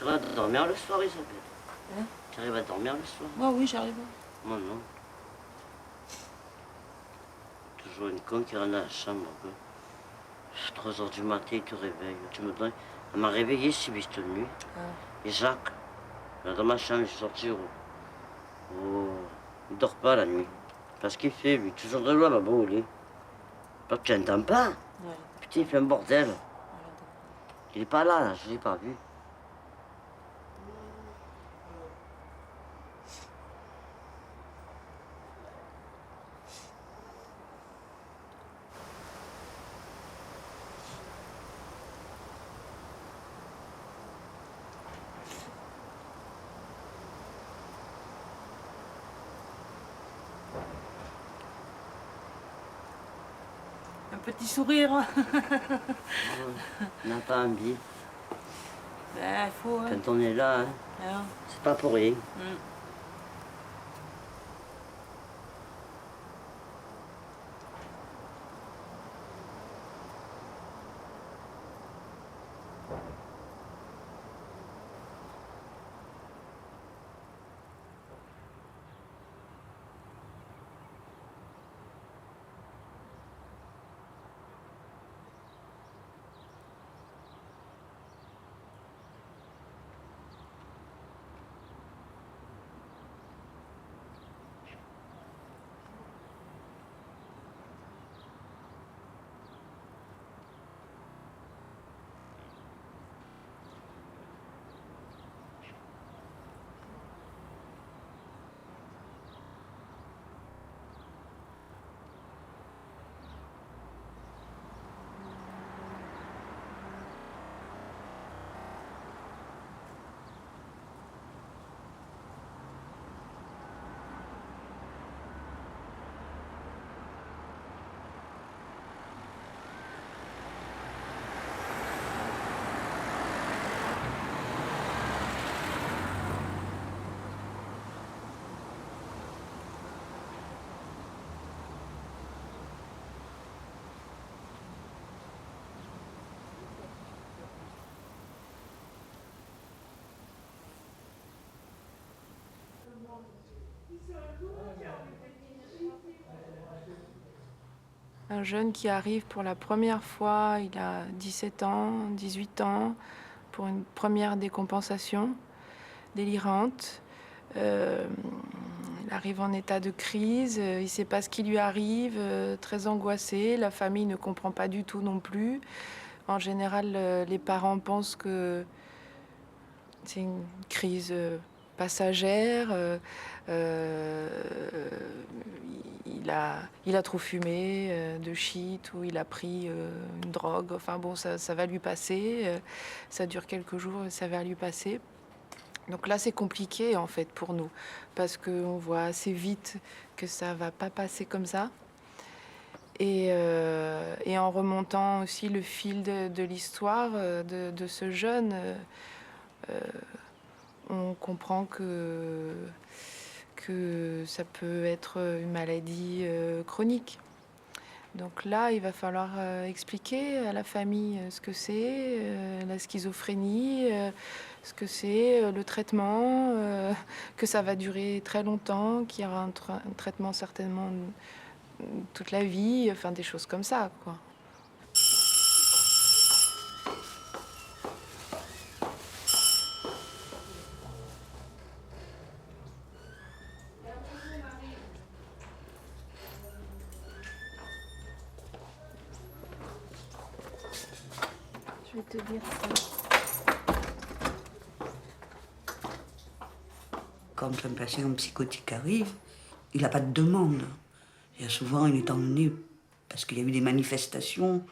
arrives à dormir le soir, Isabelle? Hein? Tu arrives à dormir le soir? Moi, oui, j'arrive. Moi, non. Toujours une con qui rentre dans la chambre. 3 heures du matin, il te réveille. Tu me donnes... Elle m'a réveillé si vite cette nuit. Ah. Et Jacques, dans ma chambre, je suis sorti. Il dort pas la nuit. Parce qu'il fait, lui, toujours de loin là-bas au lit. Parce que tu n'entends pas. Ouais. Putain, il fait un bordel. Ouais, Il est pas là, je l'ai pas vu. un petit sourire. On n'a pas envie. Ben, faut. Hein. Quand on est là, hein, Ah. c'est pas pour rien. Un jeune qui arrive pour la première fois, il a 17 ans, 18 ans, pour une première décompensation délirante. Il arrive en état de crise, il ne sait pas ce qui lui arrive, très angoissé. La famille ne comprend pas du tout non plus. En général, les parents pensent que c'est une crise passagère. Il a trop fumé de shit ou il a pris une drogue. Enfin bon, ça va lui passer. Ça dure quelques jours et ça va lui passer. Donc là, c'est compliqué en fait pour nous parce qu'on voit assez vite que ça va pas passer comme ça. Et en remontant aussi le fil de l'histoire de ce jeune, on comprend que ça peut être une maladie chronique. Donc là, il va falloir expliquer à la famille ce que c'est, la schizophrénie, ce que c'est, le traitement, que ça va durer très longtemps, qu'il y aura un traitement certainement toute la vie, enfin des choses comme ça, quoi. Je vais te dire ça. Quand un patient psychotique arrive, il n'a pas de demande. Et souvent, il est emmené parce qu'il y a eu des manifestations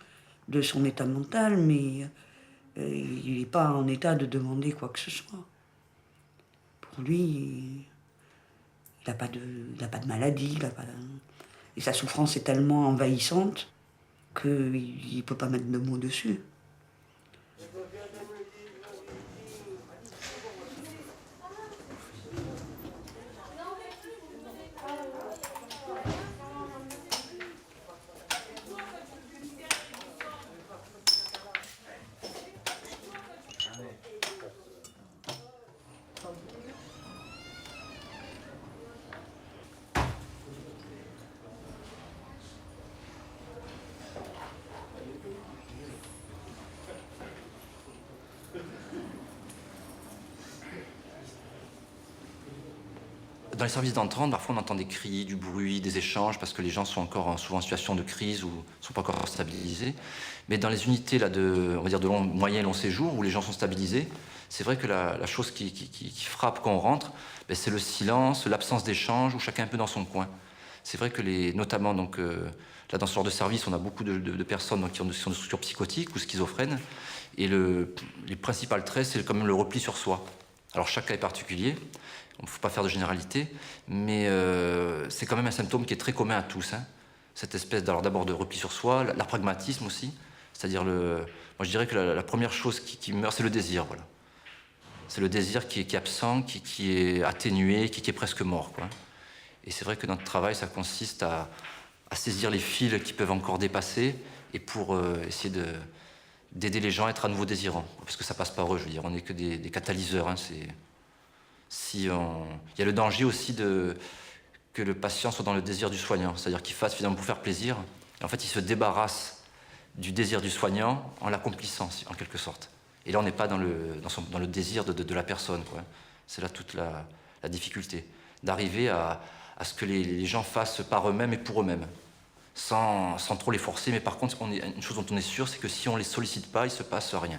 de son état mental, mais il n'est pas en état de demander quoi que ce soit. Pour lui, il n'a pas de maladie, et sa souffrance est tellement envahissante qu'il ne peut pas mettre de mots dessus. dans les services d'entrante, parfois on entend des cris, du bruit, des échanges, parce que les gens sont encore souvent en situation de crise ou ne sont pas encore stabilisés. Mais dans les unités là, on va dire de moyen et long séjour, où les gens sont stabilisés, c'est vrai que la chose qui frappe quand on rentre, ben, c'est le silence, l'absence d'échange, où chacun est un peu dans son coin. C'est vrai que notamment donc, là, dans ce genre de service, on a beaucoup de personnes donc, qui sont de structures psychotiques ou schizophrènes. Et les principaux traits, c'est quand même le repli sur soi. Alors chaque cas est particulier, il ne faut pas faire de généralité, mais c'est quand même un symptôme qui est très commun à tous. Hein. Cette espèce d'abord de repli sur soi, l'apragmatisme aussi. C'est-à-dire, moi je dirais que la première chose qui meurt, c'est le désir. Voilà. C'est le désir qui est absent, qui est atténué, qui est presque mort. Quoi. Et c'est vrai que notre travail, ça consiste à saisir les fils qui peuvent encore dépasser et pour essayer d'aider les gens à être à nouveau désirants. Parce que ça passe par eux, je veux dire, on n'est que des catalyseurs. Hein, il y a le danger aussi que le patient soit dans le désir du soignant, c'est-à-dire qu'il fasse finalement pour faire plaisir. Et en fait, il se débarrasse du désir du soignant en l'accomplissant, en quelque sorte. Et là, on n'est pas dans le désir de la personne. C'est là toute la difficulté, d'arriver à ce que les gens fassent par eux-mêmes et pour eux-mêmes, sans trop les forcer. Mais par contre, une chose dont on est sûr, c'est que si on ne les sollicite pas, il ne se passe rien.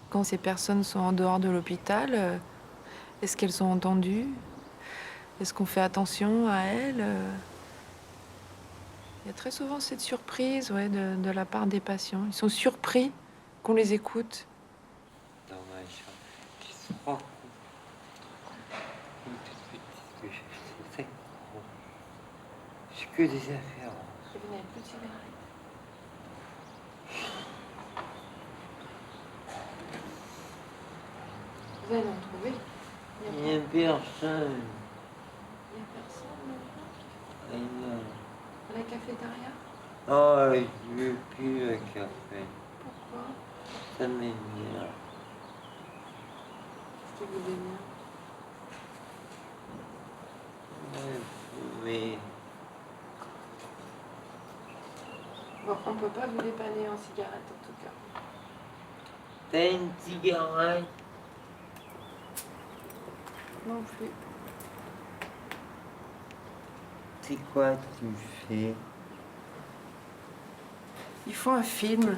Quand ces personnes sont en dehors de l'hôpital, est-ce qu'elles sont entendues? Est-ce qu'on fait attention à elles? Il y a très souvent cette surprise de la part des patients. Ils sont surpris qu'on les écoute. Dans ma chambre, qui se rend compte. Une toute petite que c'est très gros. J'ai que des affaires. Vous n'avez plus de cigarettes. Vous allez en trouver. Il n'y a personne. Il n'y a personne maintenant. Et non. À la cafétéria? Oh, je ne veux plus le café. Pourquoi? Ça m'énerve. Qu'est-ce que vous aimez? Mais Bon, on ne peut pas vous dépanner en cigarette en tout cas. t'as une cigarette? Non plus. C'est quoi tu fais? Il faut un film.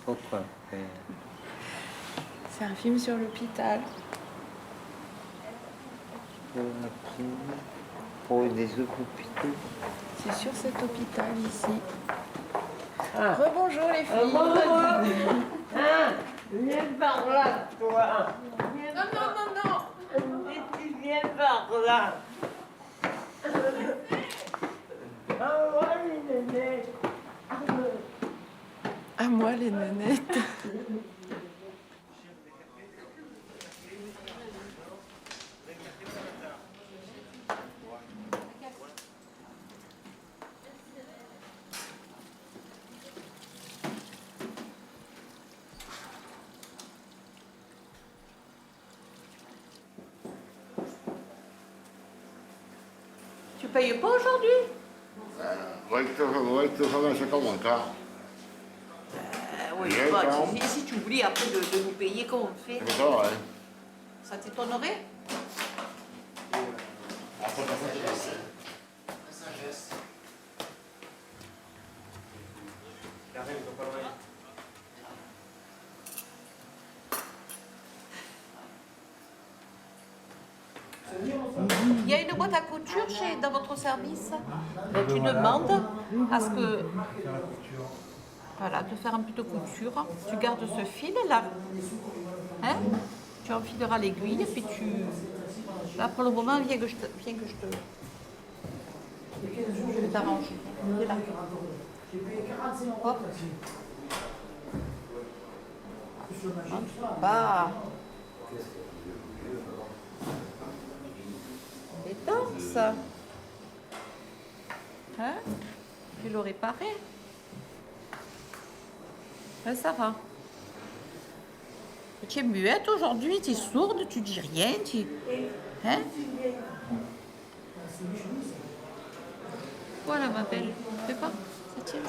Pourquoi faire? C'est un film sur l'hôpital. Pour des hôpitaux. C'est sur cet hôpital ici. Ah. Rebonjour les filles. Viens par là, toi. Non, non, non, non. Et tu viens par là. Ah ouais, les nénettes. À moi les nénettes. Tu payes pas aujourd'hui? Oui, J'ai bah, pas. si tu oublies après de nous payer, comment on fait? C'est ça, ouais. Ça t'étonnerait? Il y a une boîte à couture dans votre service. Donc tu demandes à ce que... Voilà, de faire un peu de couture. Tu gardes ce fil là. Hein? Tu enfileras l'aiguille, puis tu... Là, pour le moment, viens que je te... Je vais t'arranger. Viens là. Hop. Bah. Embêtant, ça. Hein? Tu l'aurais réparé. Ouais, ça va. Tu es muette aujourd'hui, tu es sourde, tu dis rien, tu... Hein? Voilà ma belle, fais pas, ça tient.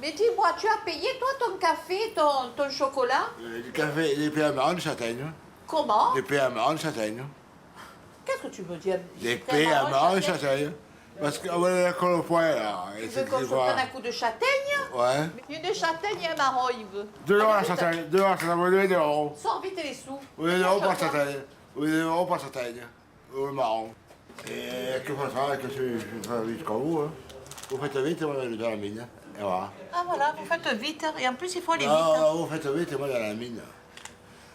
Mais dis-moi, tu as payé toi ton café, ton chocolat? Le café, les paix amarants de châtaigne. Comment? Les paix amarants de châtaigne. Qu'est-ce que tu veux dire? Les paix amarants de châtaigne. Parce qu'on va l'école au point là. Tu veux qu'on se prenne un coup de châtaigne? Ouais. Une châtaigne et un marron, il veut. 2 euros la châtaigne. 2 euros, ça vaut 2 euros. Sors vite les sous. Oui, 2 euros par châtaigne. Oui, 2 euros par châtaigne. Ou le marron. Et que faut faire que je fais vite comme vous. Hein. Vous faites vite et moi je vais dans la mine. Et voilà. Ah voilà, vous faites vite. Et en plus, il faut aller vite. Non, vous faites vite et moi dans la mine.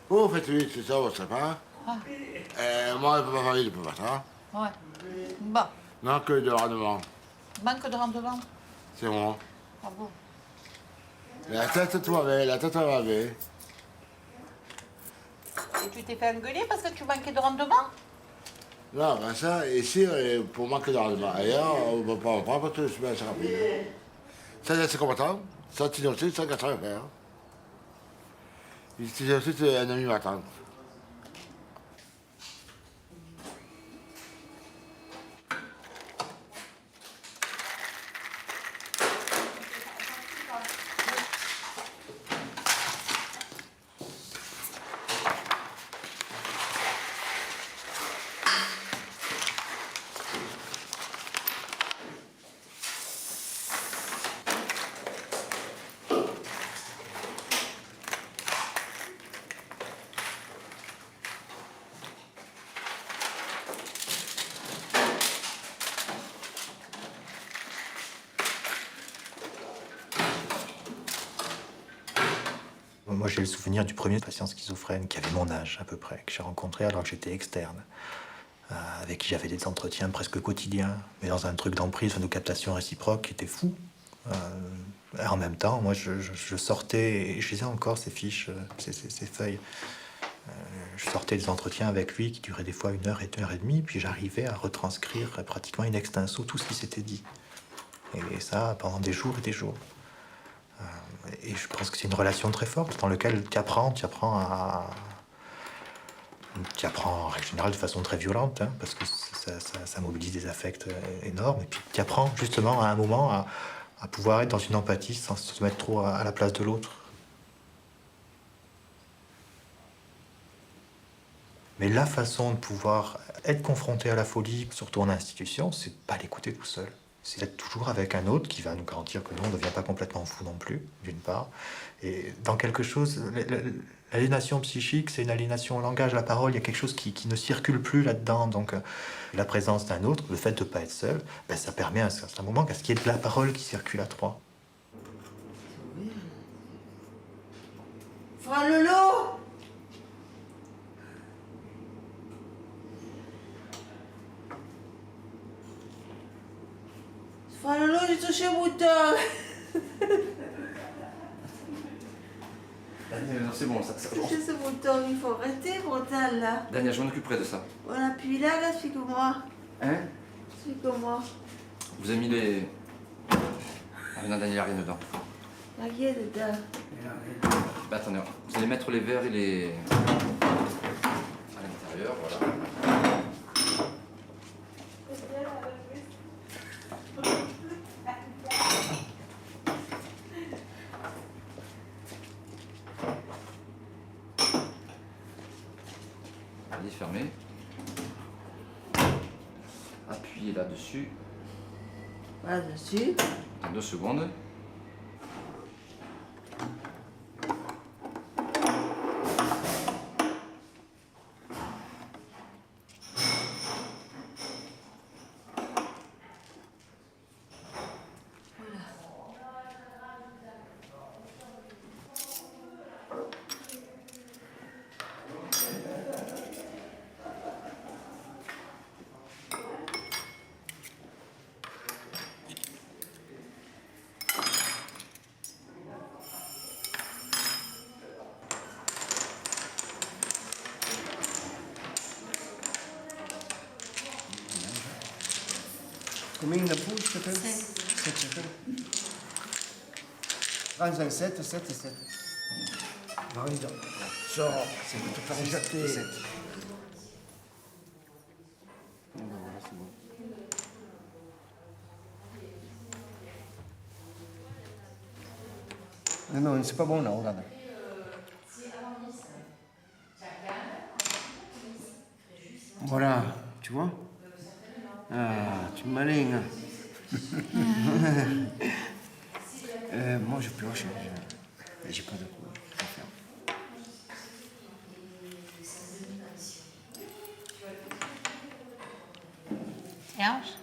Vous faites vite, c'est ça votre pas. Moi, je peux pas faire vite, je peux pas ça. Ouais. Bon, Non, que de rendement. manque de rendement. C'est bon. Ah bon? La tête, tout va bien, la tête va bien. Et tu t'es fait engueuler parce que tu manquais de rendement? Non, ben ça, ici, pour manquer de rendement. Ailleurs, on ne peut pas en prendre parce que c'est bien rapide. Ça, c'est combattant. Ça, tu aussi, ça, 4 ans à faire. Ici, aussi, c'est un ami m'attend. Moi, j'ai le souvenir du premier patient schizophrène qui avait mon âge à peu près, que j'ai rencontré alors que j'étais externe, avec qui j'avais des entretiens presque quotidiens, mais dans un truc d'emprise, de captation réciproque qui était fou. En même temps, moi, je sortais, et je lisais encore ces fiches, ces feuilles. Je sortais des entretiens avec lui qui duraient des fois 1 heure et 1 heure et demie, puis j'arrivais à retranscrire pratiquement in extenso tout ce qui s'était dit. Et ça pendant des jours et des jours. Et je pense que c'est une relation très forte dans laquelle tu apprends en général de façon très violente, hein, parce que ça mobilise des affects énormes. Et puis tu apprends justement à un moment à pouvoir être dans une empathie sans se mettre trop à la place de l'autre. Mais la façon de pouvoir être confronté à la folie, surtout en institution, c'est pas l'écouter tout seul. C'est d'être toujours avec un autre qui va nous garantir que nous, on ne devient pas complètement fou non plus, d'une part. Et dans quelque chose, l'aliénation psychique, c'est une aliénation au langage, la parole, il y a quelque chose qui ne circule plus là-dedans. Donc la présence d'un autre, le fait de ne pas être seul, ben, ça permet à un certain moment qu'à ce qu'il y ait de la parole qui circule à 3. Frère Lolo! Frère Lolo, j'ai touché le bouton! Daniel, non, c'est bon, ça. Touché ce bouton, il faut arrêter, bordel, là. Daniel, je m'en occuperai de ça. Voilà, puis là, explique-moi. Hein? Explique-moi. Vous avez mis les. Ah non, Daniel, il n'y a rien dedans. La gueule dedans. Bah, attendez, vous allez mettre les verres et les. à l'intérieur, voilà. Allez, fermez. Appuyez là-dessus. Là-dessus. Dans 2 secondes. Combien de poules, s'il te plaît? 7, s'il te plaît. Prends un 7, 7 et 7. Marie, sors, c'est pour te faire éjecter. 7. Voilà, c'est bon. Non, c'est pas bon là, regarde. Voilà, tu vois? Ah, tu es malin. Hein. Moi, je pioche. J'ai pas de coup à faire. Serge?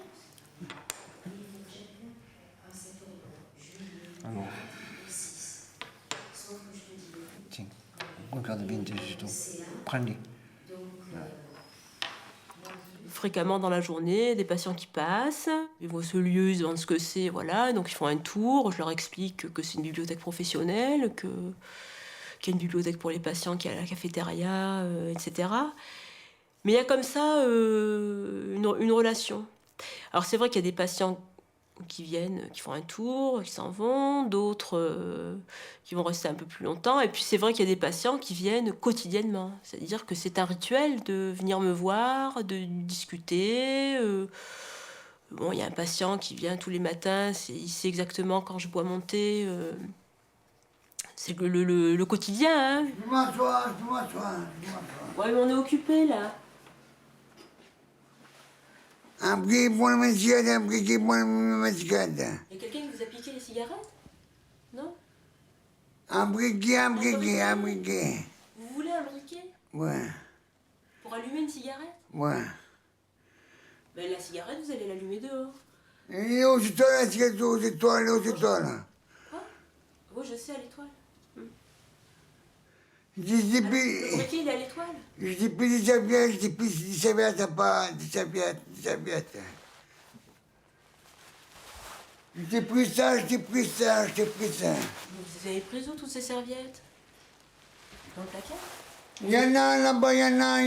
Alors. Tiens, regarde bien tes jetons. Prends-les. Fréquemment dans la journée, des patients qui passent, ils voient ce lieu, ils demandent ce que c'est, voilà, donc ils font un tour, je leur explique que c'est une bibliothèque professionnelle, qu'il y a une bibliothèque pour les patients, qu'il y a la cafétéria, etc. Mais il y a comme ça une relation. Alors c'est vrai qu'il y a des patients qui viennent, qui font un tour, qui s'en vont, d'autres qui vont rester un peu plus longtemps. Et puis c'est vrai qu'il y a des patients qui viennent quotidiennement. C'est-à-dire que c'est un rituel de venir me voir, de discuter. Bon, il y a un patient qui vient tous les matins, il sait exactement quand je bois mon thé. C'est le quotidien. Hein. Je m'assois. Ouais, mais on est occupé là. Un briquet pour le mascarade, un briquet pour le mascarade. Il y a quelqu'un qui vous a piqué les cigarettes? Non? Un briquet. Vous voulez un briquet? Ouais, Pour allumer une cigarette? ouais. Ben, la cigarette, vous allez l'allumer dehors. Et où c'est toi la cigarette, où c'est toi? Quoi? Oui, je sais, à l'étoile. Je Le dis plus, briquet, il est à l'étoile. des serviettes, pas des serviettes. J'ai pris ça. Vous avez pris où toutes ces serviettes? Dans le placard? Il y en a là-bas, il y en a.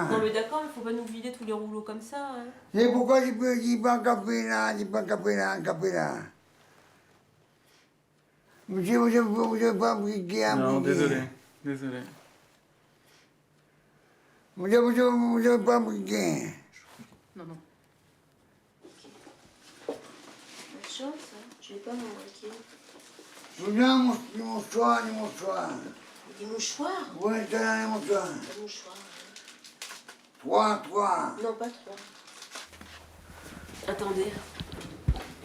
Non, mais d'accord, il faut pas nous vider tous les rouleaux comme ça. Hein. C'est pourquoi j'ai pas un café là. Monsieur, vous avez pas un briquet, Non, désolé. Vous avez pas un briquet. Non. Bonne chance, hein. Je n'ai pas mon briquet. Regarde mon mouchoir. Des mouchoirs? Oui, t'as un mouchoir. Des mouchoirs. 3. Non, pas 3. Attendez.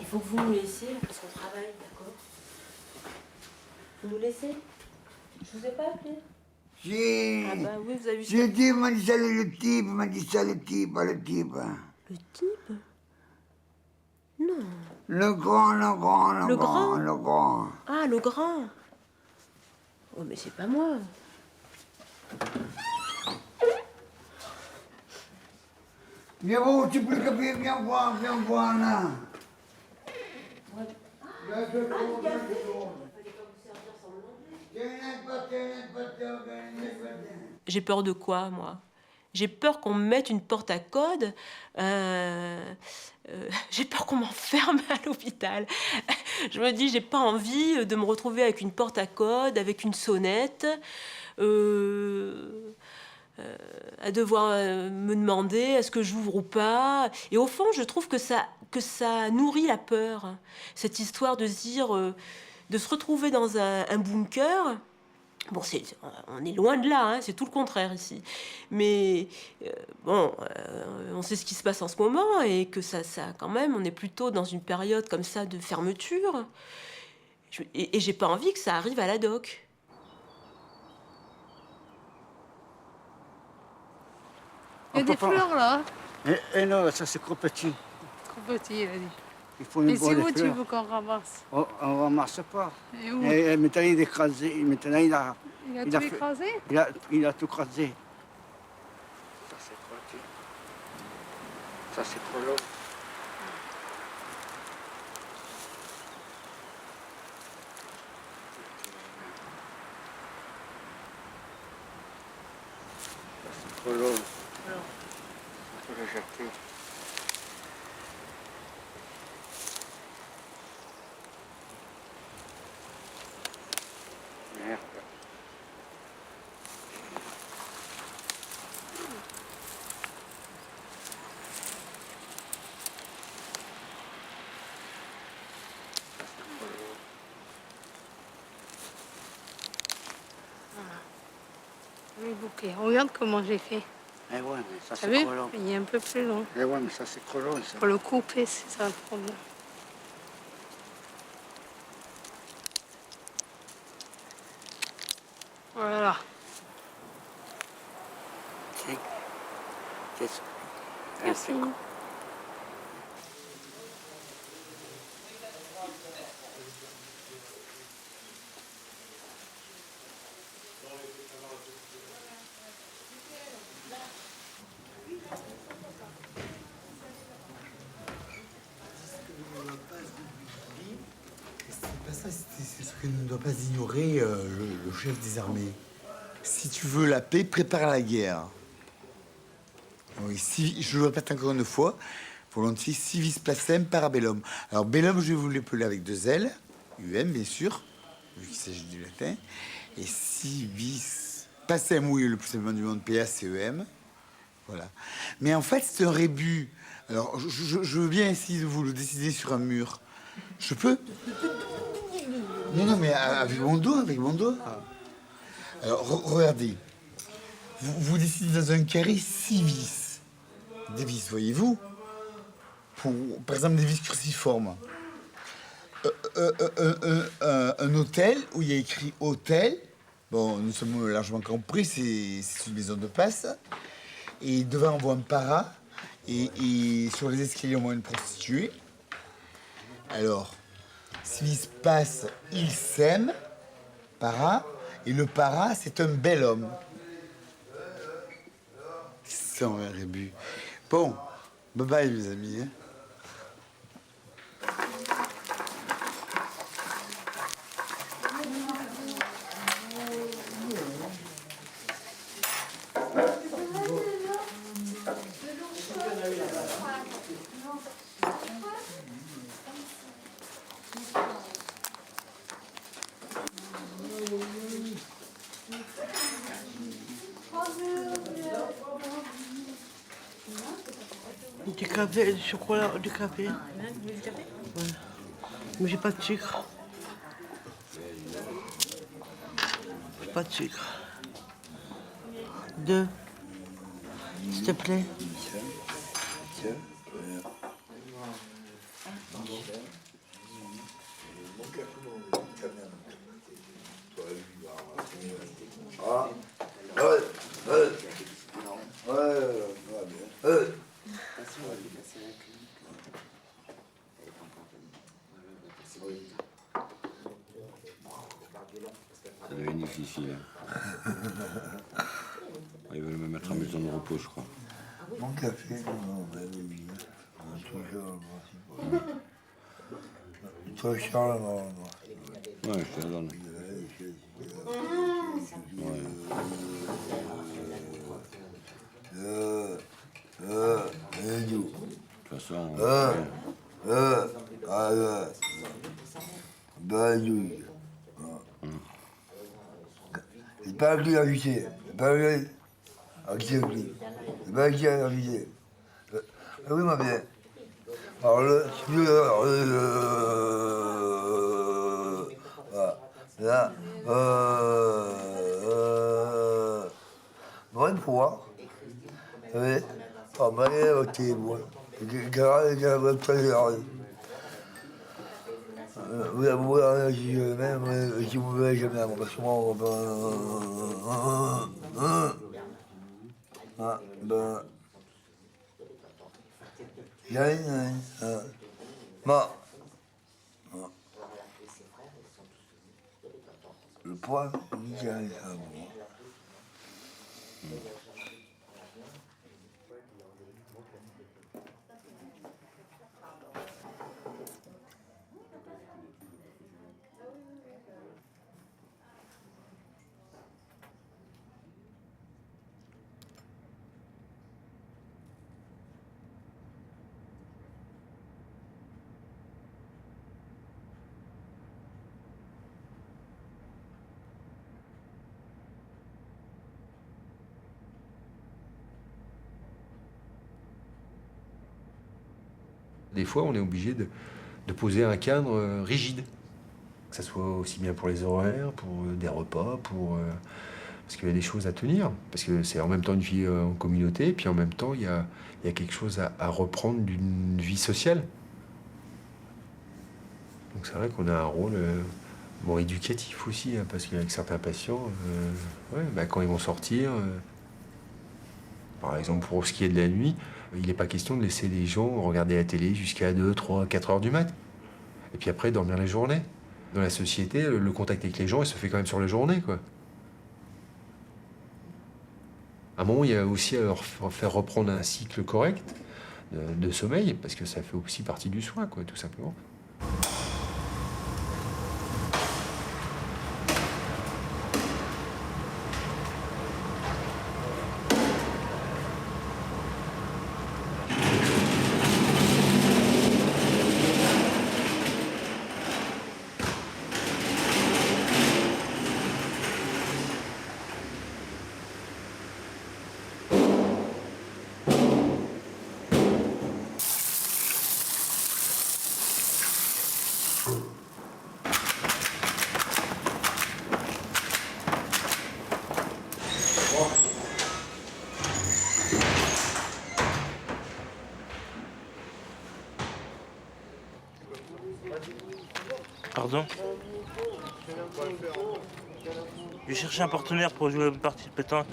Il faut que vous nous laissiez, parce qu'on travaille, d'accord? Vous nous laissez? Je vous ai pas appelé? Si. Ah bah oui, vous avez vu ça. Le type m'a dit ça, le type. Le type? Non. Le grand. Ah, le grand. Oh, mais c'est pas moi. Viens voir un petit peu le café, viens voir là. J'ai peur de quoi, moi? J'ai peur qu'on me mette une porte à code. J'ai peur qu'on m'enferme à l'hôpital. Je me dis, j'ai pas envie de me retrouver avec une porte à code, avec une sonnette, à devoir me demander est-ce que j'ouvre ou pas. Et au fond, je trouve que ça nourrit la peur. Cette histoire de se dire, de se retrouver dans un bunker. Bon, on est loin de là, hein, c'est tout le contraire ici. Mais on sait ce qui se passe en ce moment et que ça quand même, on est plutôt dans une période comme ça de fermeture. Et j'ai pas envie que ça arrive à la doc. Il y a des fleurs là. Et non, ça c'est trop petit. Trop petit, il a dit. Il faut une Et c'est bonne où tu fleur. veux qu'on ramasse? Oh, on ramasse pas. Et où? Et maintenant il est écrasé. Maintenant il a tout écrasé? Il a tout écrasé. Ça c'est trop petit. Ça c'est trop long. Ça c'est trop long. Il faut le jeter. bouquet. Regarde comment j'ai fait. Eh ouais, mais ça T'as c'est vu? trop long. Il est un peu plus long. Eh ouais, mais ça c'est trop long. Ça. Pour le couper, c'est ça le problème. Voilà. Merci. C'est ce que ne doit pas ignorer le chef des armées. Si tu veux la paix, prépare la guerre. Oui, si, je le répète encore une fois, volontiers, civis pacem parabellum. Alors, bellum, je vais vous l'épeler avec 2 L, UM, bien sûr, vu qu'il s'agit du latin. Et civis pacem, oui, le plus simplement du monde, PACEM. Voilà. Mais en fait, c'est un rébut. Alors, je veux bien essayer de vous le décider sur un mur. Je peux? Non, mais avec mon doigt, Alors, regardez. Vous décidez dans un carré 6 vis. Des vis, voyez-vous? Pour, par exemple, des vis cruciformes. Un hôtel où il y a écrit hôtel. Bon, nous sommes largement compris, c'est une maison de passe. Et devant, on voit un para. Et sur les escaliers, on voit une prostituée. Alors, s'il se passe, il s'aime, para, et le para, c'est un bel homme. Sans un rébut. Bon, bye bye, mes amis. Hein. Du café, du chocolat, du café. Du café? Ouais. Mais j'ai pas de sucre. J'ai pas de sucre. 2. S'il te plaît. Ça devient difficile. Ils veulent me mettre en maison de repos, je crois. Mon café, non, ben oui. Toujours le principal. Toi, Charles, non. Ouais, je te la donne. Ouais. De toute façon, c'est pas qui a visé. C'est pas qui a visé. C'est pas qui a visé. Oui, ma bien. Alors, là, bon, une fois, vous savez, on m'a dit, ok, bon, vous avouez, si vous voulez, j'aime bien, parce que moi, le poids, il y a Des fois, on est obligé de poser un cadre rigide, que ce soit aussi bien pour les horaires, pour des repas, Parce qu'il y a des choses à tenir, parce que c'est en même temps une vie en communauté, et puis en même temps, il y a quelque chose à reprendre d'une vie sociale. Donc c'est vrai qu'on a un rôle éducatif aussi, hein, parce qu'avec certains patients, quand ils vont sortir, par exemple pour ce qui est de la nuit, il n'est pas question de laisser les gens regarder la télé jusqu'à 2, 3, 4 heures du mat. Et puis après, dormir la journée. Dans la société, le contact avec les gens, il se fait quand même sur la journée, quoi. À un moment, il y a aussi à leur faire reprendre un cycle correct de sommeil, parce que ça fait aussi partie du soin, quoi, tout simplement. Pardon? Je cherchais un partenaire pour jouer une partie de pétanque.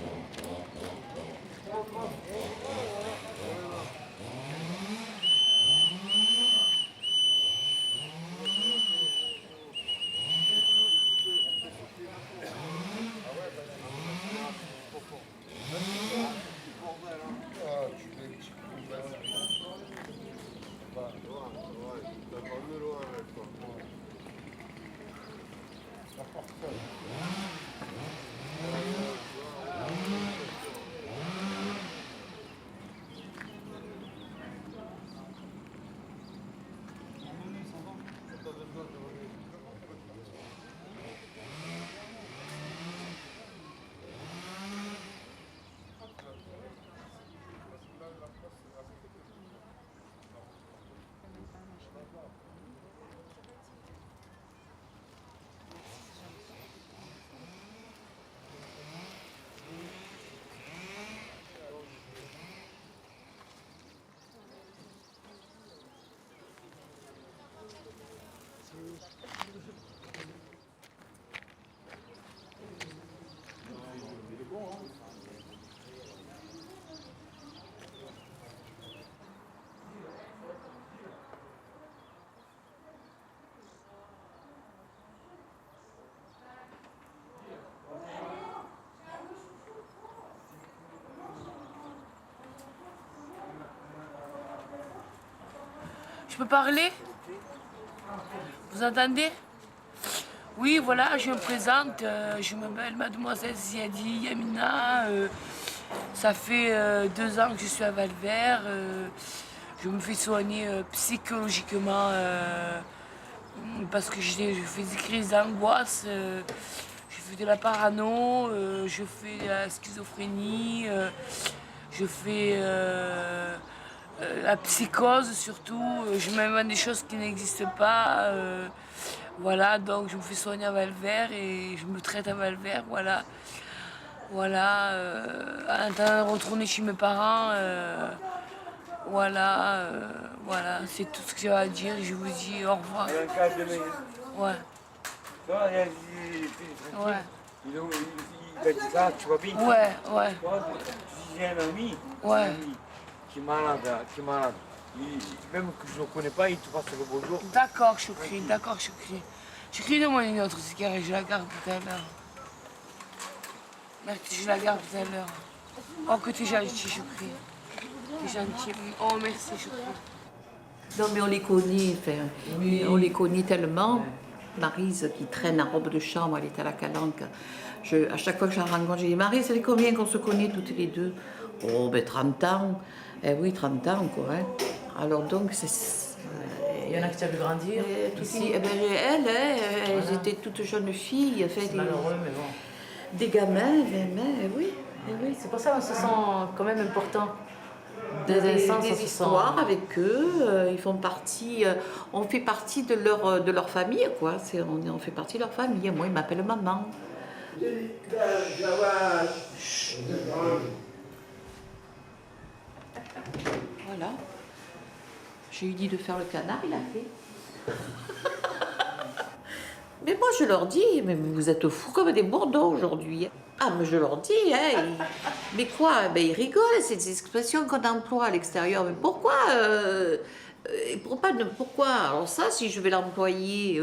Je peux parler? Vous entendez? Oui, voilà, je me présente. Je m'appelle Mademoiselle Ziadi Yamina. Ça fait 2 ans que je suis à Valvert. Je me fais soigner psychologiquement parce que je fais des crises d'angoisse. Je fais de la parano, je fais de la schizophrénie, je fais la psychose surtout. Je m'invente des choses qui n'existent pas. Voilà, donc je me fais soigner à Valvert et je me traite à Valvert, voilà. Voilà, en attendant de retourner chez mes parents, voilà, voilà, c'est tout ce que j'ai à dire. Je vous dis au revoir. Ouais. Ouais. Il a dit ça, tu vois bien? Ouais, ouais. J'ai un ami, ouais. Qui est malade, même que je ne connais pas, il te passe le bonjour. D'accord, Choukri, d'accord, Choukri. Choukri, donne-moi une autre cigarette, je la garde tout à l'heure. Merci, je la garde tout à l'heure. Oh, que t'es gentil, Choukri. T'es gentil. Oh, merci, Choukri. Non, mais on les connaît, enfin, oui. On les connaît tellement. Maryse, qui traîne en robe de chambre, elle est à la Calanque. À chaque fois que je la rencontre, je dis, Maryse, ça fait combien qu'on se connaît toutes les deux? Oh, ben 30 ans. Eh oui, 30 ans, quoi. Hein. Alors donc, c'est... Il y en a qui savent grandir. Ici, eh ben, elles voilà. Étaient toutes jeunes filles. C'est malheureux, mais bon. Des gamins, oui. Oui, c'est pour ça qu'on se sent quand même important. Des histoires avec eux, ils font partie, on fait partie de leur famille, quoi. On fait partie de leur famille. Moi, ils m'appellent maman. Voilà. J'ai eu dit de faire le canard, il a fait. Mais moi, je leur dis, mais vous êtes fous comme des bourdons aujourd'hui. Ah, mais je leur dis, hein, mais quoi? Ben, ils rigolent, c'est des expressions qu'on emploie à l'extérieur. Mais pourquoi pourquoi? Alors ça, si je vais l'employer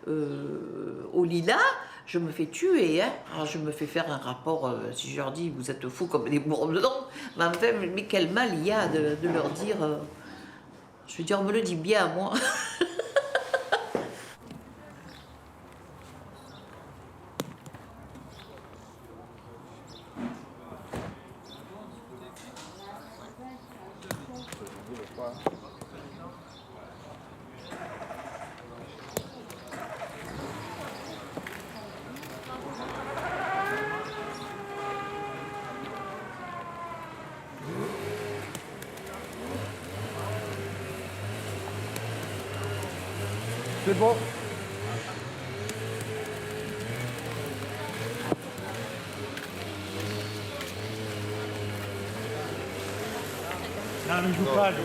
au lilas, je me fais tuer. Hein. Alors je me fais faire un rapport, si je leur dis, vous êtes fous comme des bourdons. Mais enfin, mais quel mal il y a de leur dire... je veux dire, on me le dit bien, moi. C'est bon. Non, mais je joue pas, lui.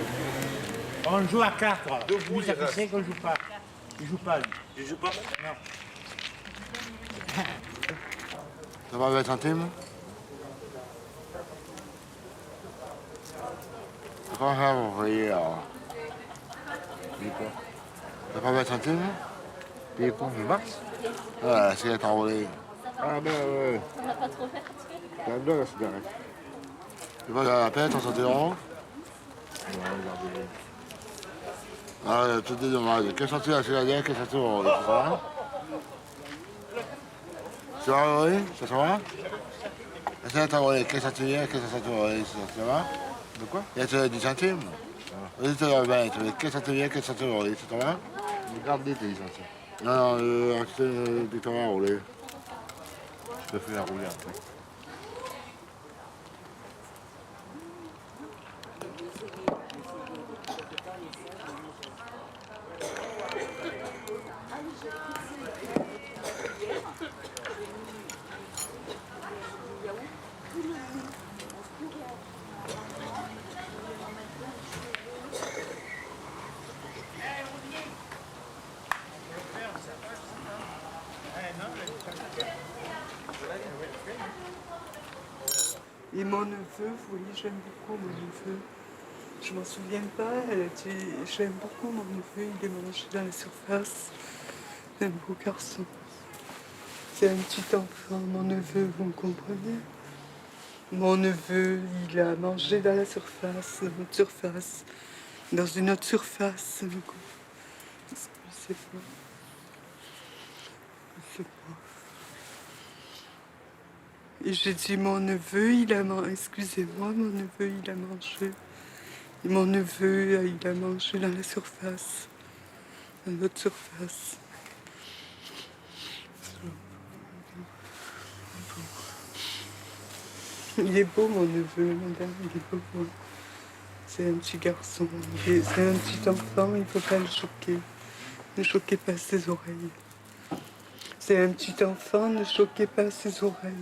On joue à 4. Lui, ça fait 5 qu'on joue pas. Il joue pas, lui. Il joue pas? Non. Ça va 20 centimes? Comment ça, vous voyez, alors? Payez quoi? Ça va 20 centimes? Payez quoi? Le max? Ah, la cigarette enrôlée. Ah ben ouais. On n'a pas trop fait. C'est bien la cigarette. Tu vois, la peine, 160 €? Ah, tout est dommage. Quelle sortie la cigarette, quelle sortie enrôlée, ça va? Ça va, enrôlée? Ça va? La cigarette enrôlée, quelle sortie hier, quelle sortie enrôlée, ça va? De quoi? Il y a 10 centimes. Vas-y, tu vas bien, quelle sortie hier, quelle sortie enrôlée, ça va? Regardez tes centimes. Non, non, des temps enrôlés. Je te fais la rouler après. Et mon neveu, vous voyez, j'aime beaucoup mon neveu. Je m'en souviens pas, elle a dit, j'aime beaucoup mon neveu, il est mangé dans la surface. C'est un beau garçon. C'est un petit enfant, mon neveu, vous me comprenez? Mon neveu, il a mangé dans la surface, dans notre surface, dans une autre surface. Je sais pas. Je sais pas. Et j'ai dit, mon neveu, il a mangé, excusez-moi, mon neveu, il a mangé. Et mon neveu, il a mangé dans la surface, dans notre surface. Il est beau, mon neveu, madame, il est beau. C'est un petit garçon, c'est un petit enfant, il ne faut pas le choquer. Ne choquez pas ses oreilles. C'est un petit enfant, ne choquez pas ses oreilles.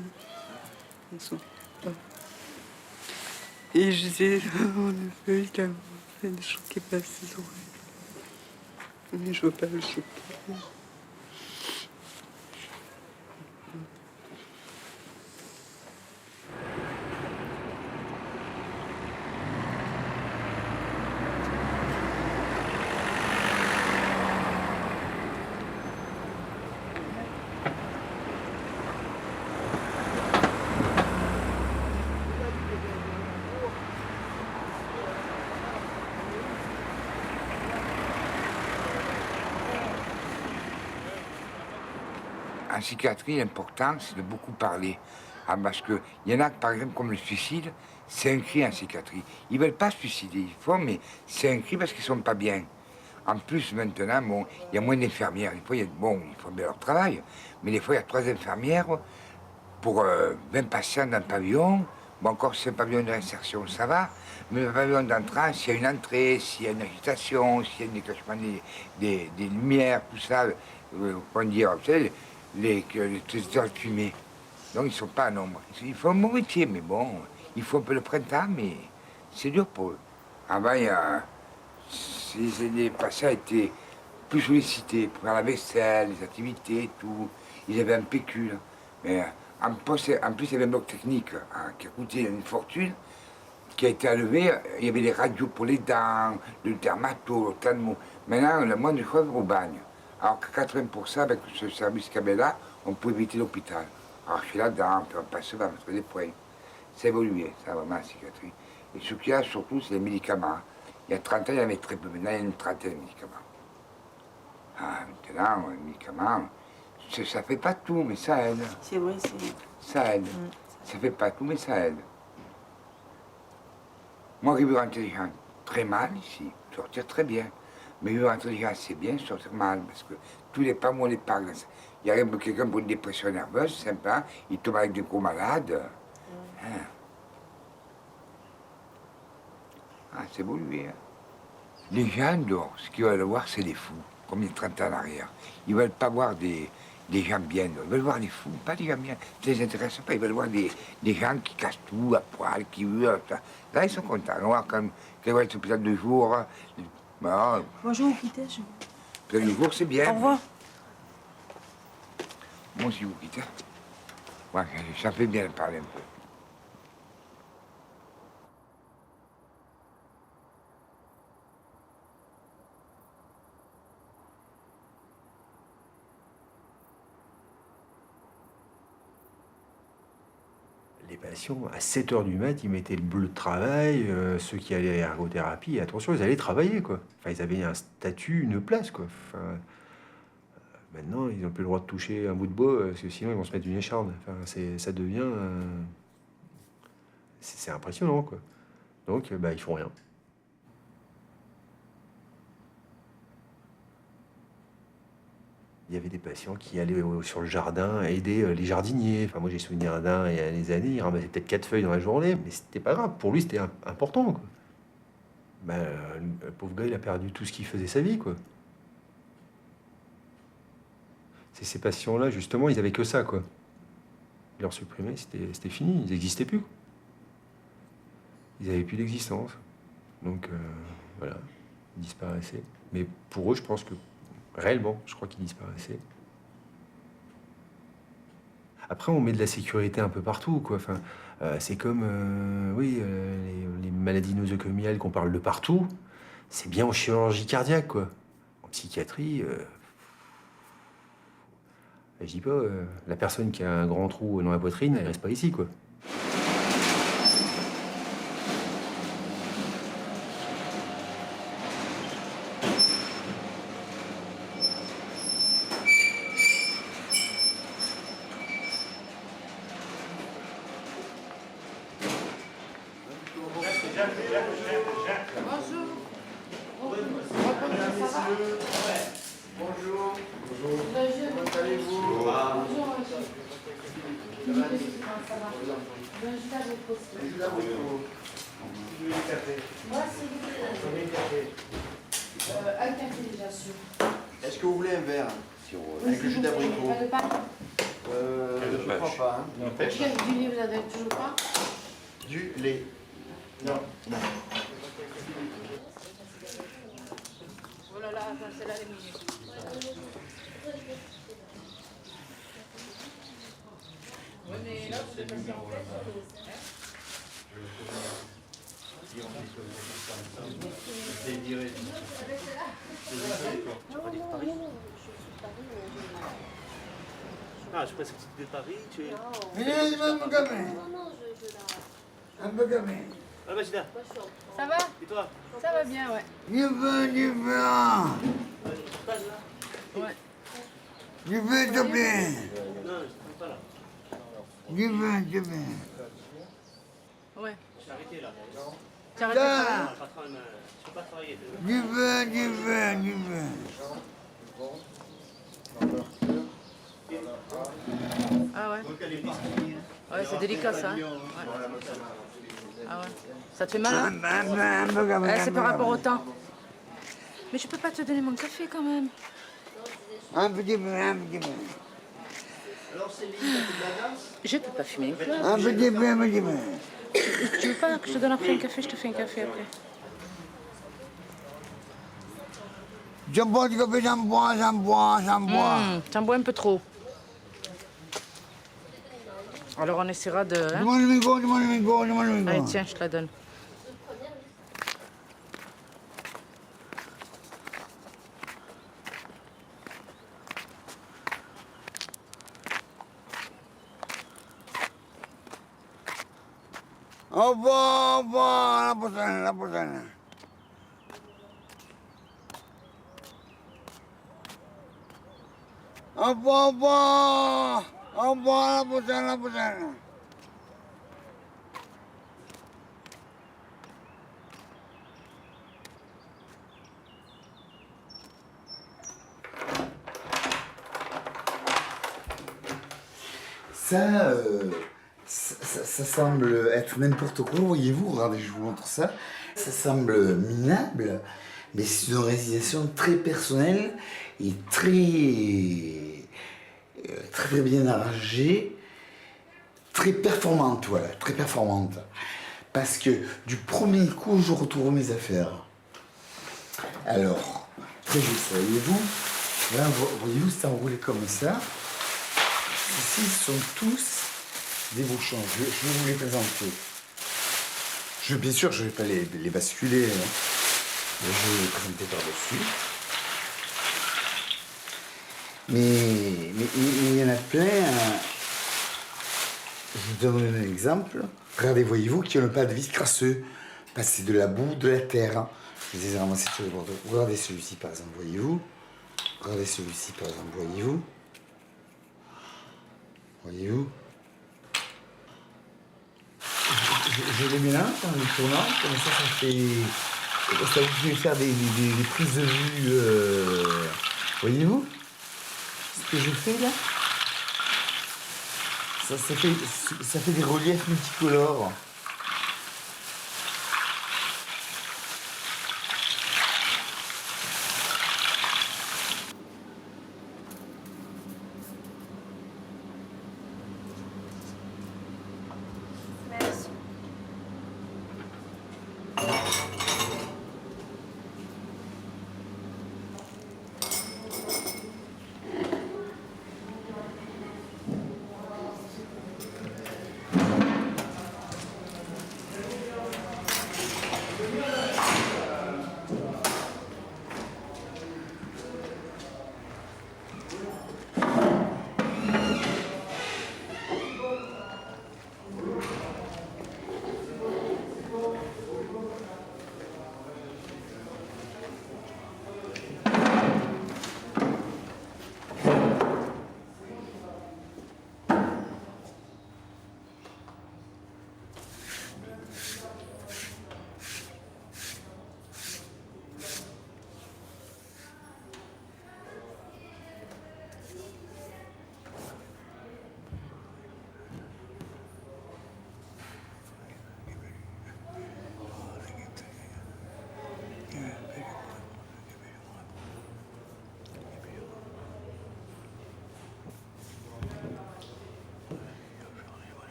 Et je disais, mon neveu, il a mangé, ne choquez pas ses oreilles. Mais je ne veux pas le choquer. En psychiatrie, l'important, c'est de beaucoup parler. Ah, parce qu'il y en a, par exemple, comme le suicide, c'est un cri en psychiatrie. Ils ne veulent pas se suicider, ils font, mais c'est un cri parce qu'ils ne sont pas bien. En plus, maintenant, bon, il y a moins d'infirmières. Des fois, ils font bien leur travail, mais des fois, il y a 3 infirmières pour 20 patients dans le pavillon. Bon, encore, c'est un pavillon de réinsertion, ça va. Mais le pavillon d'entrée, s'il y a une entrée, s'il y a une agitation, s'il y a un déclenchement des lumières, tout ça, comment dire, tu sais, les téteurs de fumée. Donc ils ne sont pas en nombre. Ils font un bon métier, mais bon, il faut un peu le printemps, mais c'est dur pour eux. Avant, ces années passées a été plus sollicités pour faire la vaisselle, les activités et tout. Ils avaient un pécule. Mais en plus, il y avait un bloc technique qui a coûté une fortune, qui a été enlevé. Il y avait des radios pour les dents, le dermato, l'ophtalmo. Maintenant, le moindre chose au bagne. Alors que 80% avec ce service qu'il y avait là, on peut éviter l'hôpital. Alors je suis là-dedans, on passe va mettre des points. C'est évolué, ça vraiment la psychiatrie. Et ce qu'il y a surtout, c'est les médicaments. Il y a 30 ans, il y avait très peu. Maintenant, il y a une trentaine de médicaments. Ah, maintenant, les médicaments, ça fait pas tout, mais ça aide. C'est vrai, c'est... Ça aide. Ça fait pas tout, mais ça aide. Moi, je veux rentrer des gens très mal ici, sortir très bien. Mais je veux rentrer des gens assez bien, sortir mal, parce que tous les pas, moi, on les parle. Il y a quelqu'un pour une dépression nerveuse, c'est sympa, il tombe avec des gros malades. Hein. Ah, c'est beau, lui. Hein. Les gens dehors, ce qu'ils veulent voir, c'est des fous, comme il y a 30 ans en arrière. Ils ne veulent pas voir des gens bien, ils veulent voir des fous, pas des gens bien. Ça ne les intéresse pas, ils veulent voir des gens qui cassent tout à poil, qui hurlent. Là, ils sont contents. On voit quand ils vont à l'hôpital de jour. Bon, Bonjour, quittez-je. l'hôpital de jour, c'est bien. Au revoir. Moi aussi, vous quittez. Ouais, ça fait bien de parler un peu. Les patients, à 7 h du mat, ils mettaient le bleu de travail. Ceux qui allaient à l'ergothérapie, attention, ils allaient travailler, quoi. Enfin, ils avaient un statut, une place, quoi. Enfin, maintenant, ils n'ont plus le droit de toucher un bout de bois, parce que sinon, ils vont se mettre une écharde. Enfin, ça devient... c'est impressionnant, quoi. Donc, ils font rien. Il y avait des patients qui allaient sur le jardin aider les jardiniers. Enfin, moi, j'ai souvenir d'un, il y a des années, il ramassait peut-être 4 feuilles dans la journée, mais c'était pas grave. Pour lui, c'était important, quoi. Le pauvre gars, il a perdu tout ce qui faisait sa vie, quoi. C'est ces patients-là, justement, ils avaient que ça, quoi. Ils leur supprimaient, c'était fini, ils n'existaient plus, quoi. Ils n'avaient plus d'existence. Donc, voilà, ils disparaissaient. Mais pour eux, je pense que réellement, je crois qu'ils disparaissaient. Après, on met de la sécurité un peu partout, quoi. Enfin, c'est comme, les maladies nosocomiales qu'on parle de partout. C'est bien en chirurgie cardiaque, quoi. En psychiatrie, je dis pas, la personne qui a un grand trou dans la poitrine, elle reste pas ici, quoi. Est-ce que vous voulez un verre avec le jus d'abricot? Je crois pas. Hein. Du lait, vous avez toujours pas? Du lait. Non. Oh là là, c'est là les minutes. Oui, mais là, vous êtes passé en tête. Ah, je pense que tu es de Paris, tu es... Un peu gamin. Un peu gamin. Ah, bah, Gina. Ça va? Et toi? Ça va bien, ouais. Du vin. Ouais. Du vin, s'il te plaît. Non, je ne pas là. Du vin, s'il te plaît. Ouais. J'ai arrêté là. Tu as arrêté de travailler? Non, le patron, je peux pas travailler. Du vin. Ah ouais. Ouais, c'est délicat ça. Hein. Ouais. Ah ouais. Ça te fait mal hein? C'est par rapport au temps. Mais je peux pas te donner mon café quand même. Un petit peu. Je peux pas fumer une clope. Un petit peu, un petit peu. Tu veux pas que je te donne après un café? Je te fais un café après. J'en bois du café, j'en bois. T'en bois un peu trop. Alors on essaiera de... hein. Demande le micro. Allez, tiens, je te la donne. Au revoir, la prochaine. Au revoir, la prochaine. Ça semble être n'importe quoi, voyez-vous, regardez, je vous montre ça. Ça semble minable, mais c'est une réalisation très personnelle et très bien arrangée, très performante, voilà, très performante. Parce que du premier coup, je retrouve mes affaires. Alors, très juste, voyez-vous, là, voyez-vous, c'est enroulé comme ça. Ici, ce sont tous des bouchons. Je vais vous les présenter. Bien sûr, je ne vais pas les basculer. Hein. Je vais les présenter par-dessus. Mais il y en a plein. Je vous donne un exemple. Regardez, voyez-vous, qui n'ont pas de vis crasseux. Parce que c'est de la boue, de la terre. Je les ai ramassés sur le bord. Regardez celui-ci, par exemple, voyez-vous. Regardez celui-ci, par exemple, voyez-vous. Voyez-vous. Je les mélange en les tournant, comme ça ça vous fait faire des prises de vue. Voyez-vous ce que je fais là? Ça fait des reliefs multicolores.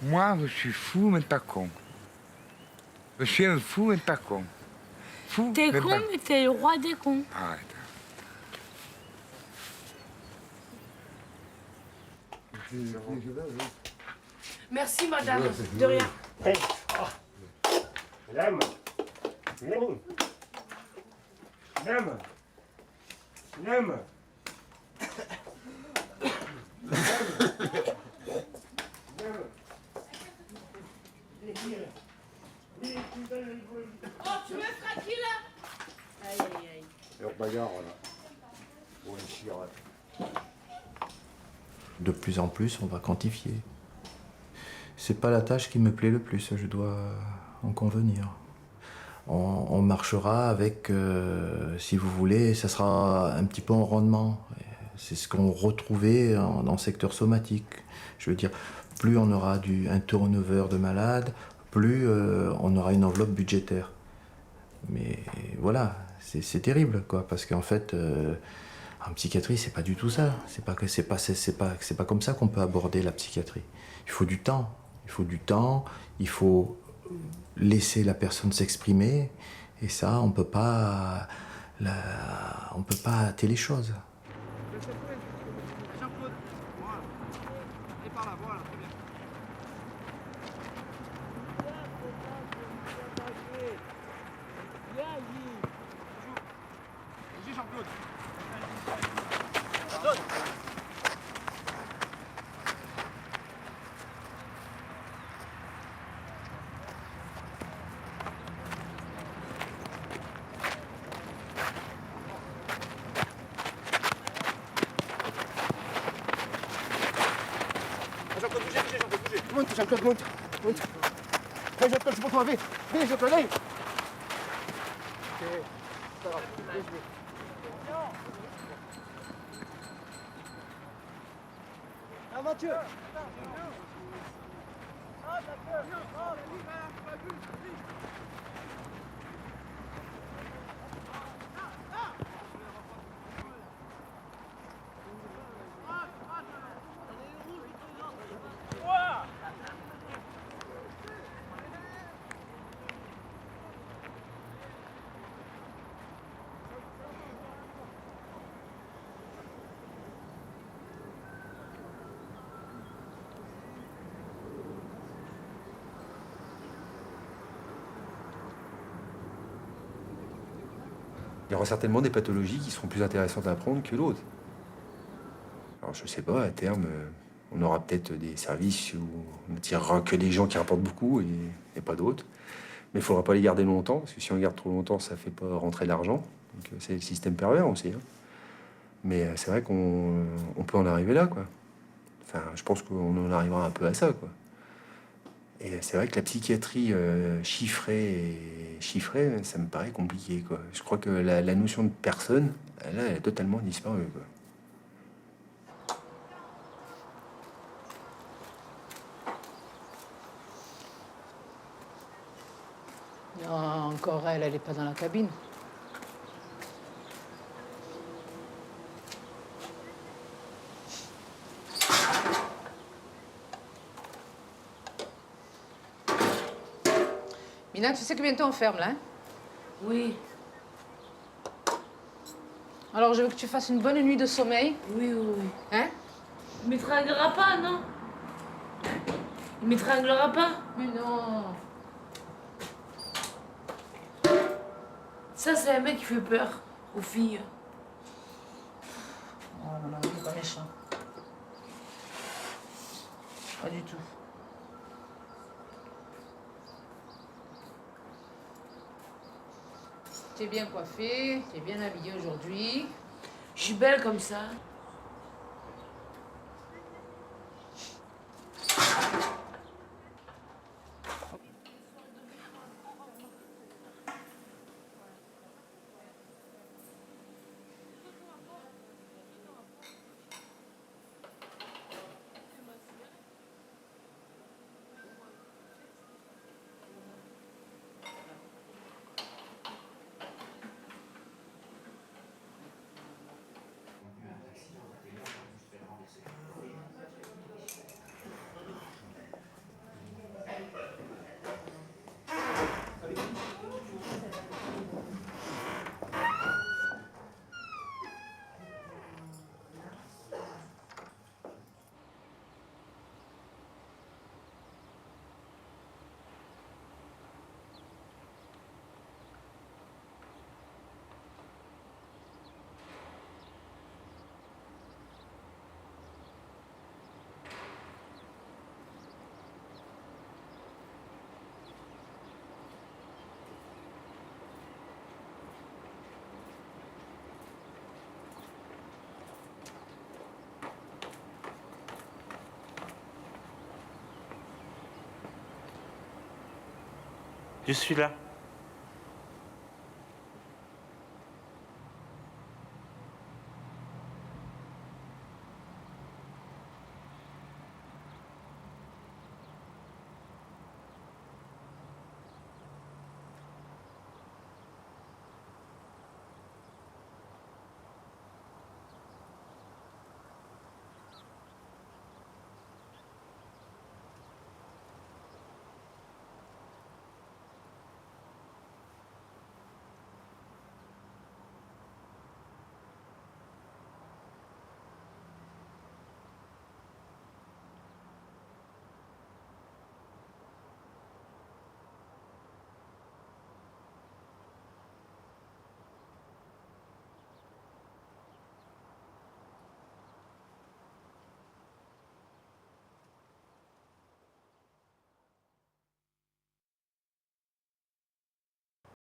Moi, je suis fou, mais pas con. Je suis un fou, mais pas con. Fou, T'es mais con, pas... mais t'es le roi des cons. Arrête. Merci, madame. De rien. Madame, madame, madame, madame. Oh, tu me frappes là? Aïe, aïe, aïe. Alors, bagarre, là. Pour une cigarette. De plus en plus, on va quantifier. C'est pas la tâche qui me plaît le plus, je dois en convenir. On marchera avec, si vous voulez, ça sera un petit peu en rondement. C'est ce qu'on retrouvait dans le secteur somatique. Je veux dire, plus on aura un turnover de malades, plus on aura une enveloppe budgétaire. Mais voilà, c'est terrible, quoi, parce qu'en fait, en psychiatrie, c'est pas du tout ça. C'est pas comme ça qu'on peut aborder la psychiatrie. Il faut du temps. Il faut du temps. Il faut laisser la personne s'exprimer. Et ça, on peut pas hâter les choses. Monte, Jean-Claude, monte. Allez, Jean-Claude, c'est pour toi, viens. Viens, Jean-Claude, allez. Ok, c'est pas grave, viens jouer. Aventure. Il y aura certainement des pathologies qui seront plus intéressantes à apprendre que l'autre. Alors je sais pas, à terme, on aura peut-être des services où on ne tirera que des gens qui rapportent beaucoup et pas d'autres. Mais il ne faudra pas les garder longtemps, parce que si on les garde trop longtemps, ça ne fait pas rentrer de l'argent. Donc c'est le système pervers aussi. Hein. Mais c'est vrai qu'on peut en arriver là, quoi. Enfin, je pense qu'on en arrivera un peu à ça, quoi. Et c'est vrai que la psychiatrie chiffrée, ça me paraît compliqué, quoi. Je crois que la notion de personne, là, elle a totalement disparu, quoi. Non, encore elle n'est pas dans la cabine. Mina, tu sais que bientôt on ferme, là, hein? Oui. Alors, je veux que tu fasses une bonne nuit de sommeil. Oui, oui, oui. Hein? Il m'étranglera pas, non? Il m'étranglera pas? Mais non. Ça, c'est un mec qui fait peur aux filles. Oh non, non, il est pas méchant. Pas du tout. T'es bien coiffée, t'es bien habillée aujourd'hui. Je suis belle comme ça. Je suis là.